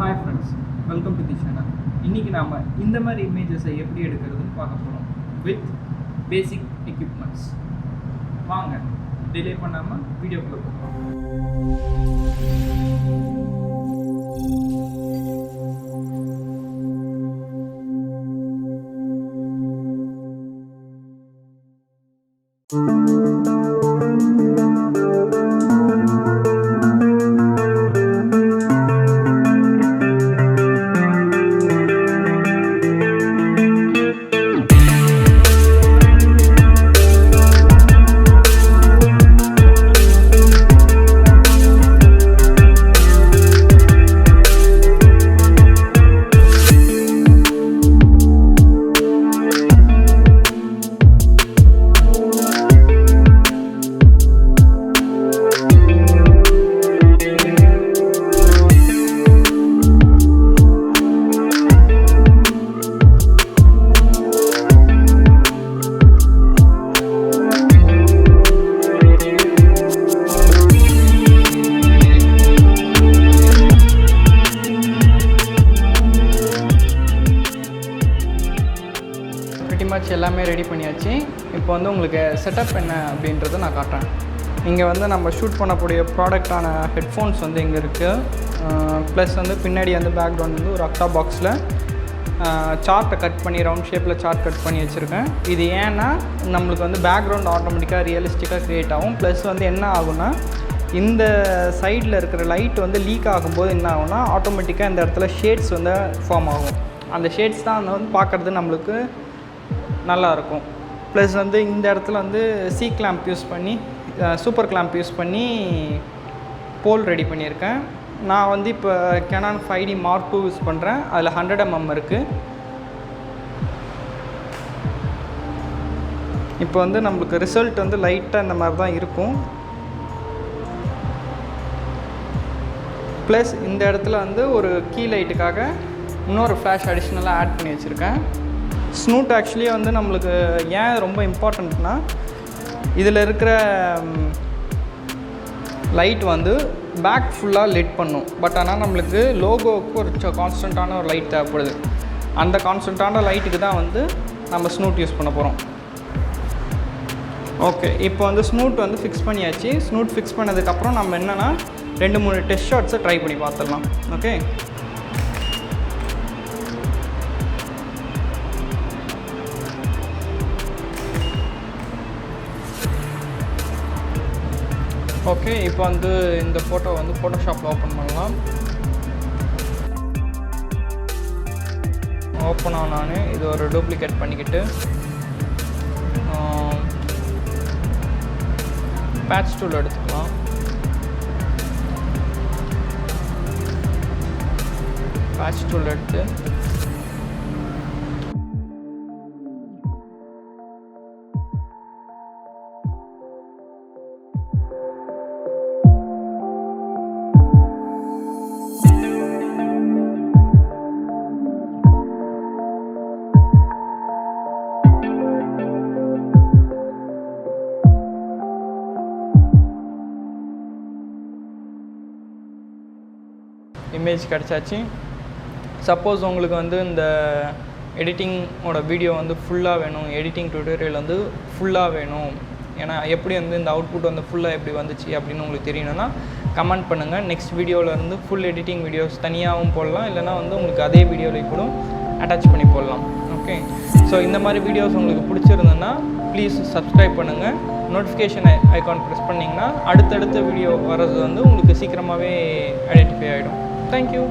Hi friends, welcome to the channel. இன்றைக்கி நாம் இந்த மாதிரி இமேஜஸை எப்படி எடுக்கிறதுன்னு பார்க்க போகிறோம் வித் பேசிக் எக்யூப்மெண்ட்ஸ். வாங்க டிலே பண்ணாமல் வீடியோக்குள்ளே போகலாம். மச் எல்லாமே ரெடி பண்ணியாச்சு. இப்போ வந்து உங்களுக்கு செட்டப் என்ன அப்படின்றத நான் காட்டுறேன். இங்கே வந்து நம்ம ஷூட் பண்ணக்கூடிய ப்ராடக்டான ஹெட்ஃபோன்ஸ் வந்து இங்கே இருக்குது. ப்ளஸ் வந்து பின்னாடி வந்து பேக்ரவுண்ட் வந்து ஒரு அக்டா பாக்ஸில் சார்ட்டை கட் பண்ணி ரவுண்ட் ஷேப்பில் சார்ட் கட் பண்ணி வச்சுருக்கேன். இது ஏன்னா நம்மளுக்கு வந்து பேக்ரவுண்ட் ஆட்டோமேட்டிக்காக ரியலிஸ்டிக்காக க்ரியேட் ஆகும். ப்ளஸ் வந்து என்ன ஆகும்னா, இந்த சைடில் இருக்கிற லைட் வந்து லீக் ஆகும்போது என்ன ஆகும்னா ஆட்டோமேட்டிக்காக இந்த இடத்துல ஷேட்ஸ் வந்து ஃபார்ம் ஆகும். அந்த ஷேட்ஸ் தான் வந்து பார்க்குறது நம்மளுக்கு நல்லாயிருக்கும். ப்ளஸ் வந்து இந்த இடத்துல வந்து சி கிளாம்ப் யூஸ் பண்ணி சூப்பர் கிளாம்ப் யூஸ் பண்ணி போல் ரெடி பண்ணியிருக்கேன். நான் வந்து இப்போ Canon 5D Mark II use பண்ணுறேன். அதில் 100mm இருக்குது. இப்போ வந்து நம்மளுக்கு ரிசல்ட் வந்து லைட்டாக இந்த மாதிரி தான் இருக்கும். ப்ளஸ் இந்த இடத்துல வந்து ஒரு கீ லைட்டுக்காக இன்னொரு ஃப்ளாஷ் அடிஷ்னலாக ஆட் பண்ணி வச்சுருக்கேன். ஸ்னூட் ஆக்சுவலி வந்து நம்மளுக்கு ஏன் ரொம்ப இம்பார்ட்டண்ட்னா, இதில் இருக்கிற லைட் வந்து பேக் ஃபுல்லாக லிட் பண்ணும். பட் ஆனால் நம்மளுக்கு லோகோவுக்கு ஒரு கான்ஸ்டண்ட்டான ஒரு லைட் தேவைப்படுது. அந்த கான்ஸ்டண்ட்டான லைட்டுக்கு தான் வந்து நம்ம ஸ்னூட் யூஸ் பண்ண போகிறோம். ஓகே, இப்போ வந்து ஸ்னூட் வந்து ஃபிக்ஸ் பண்ணியாச்சு. ஸ்னூட் ஃபிக்ஸ் பண்ணதுக்கப்புறம் நம்ம என்னென்னா 2-3 டெஸ்ட் ஷாட்ஸை ட்ரை பண்ணி பார்த்துடலாம். Okay, okay. இப்போ வந்து இந்த ஃபோட்டோ வந்து ஃபோட்டோஷாப்பில் ஓப்பன் பண்ணலாம். ஓப்பன் ஆனானே இது ஒரு டூப்ளிகேட் பண்ணிக்கிட்டு பேட்ச் டூல் எடுத்துக்கலாம். பேட்ச் டூல் எடுத்து இமேஜ் கிடச்சாச்சு. சப்போஸ் உங்களுக்கு வந்து இந்த எடிட்டிங்கோட வீடியோ வந்து ஃபுல்லாக வேணும், எடிட்டிங் டியூட்டோரியல் வந்து ஃபுல்லாக வேணும், ஏன்னா எப்படி வந்து இந்த அவுட்புட் வந்து ஃபுல்லாக எப்படி வந்துச்சு அப்படின்னு உங்களுக்கு தெரியணும்னா கமெண்ட் பண்ணுங்கள். நெக்ஸ்ட் வீடியோவில் இருந்து ஃபுல் எடிட்டிங் வீடியோஸ் தனியாகவும் போடலாம், இல்லைனா வந்து உங்களுக்கு அதே வீடியோவில் கூட அட்டாச் பண்ணி போடலாம். ஓகே, ஸோ இந்த மாதிரி வீடியோஸ் உங்களுக்கு பிடிச்சிருந்ததுன்னா ப்ளீஸ் சப்ஸ்கிரைப் பண்ணுங்கள். நோட்டிஃபிகேஷன் ஐகான் ப்ரெஸ் பண்ணிங்கன்னா அடுத்தடுத்த வீடியோ வர்றது வந்து உங்களுக்கு சீக்கிரமாகவே ஐடென்டிஃபை ஆகிடும். Thank you.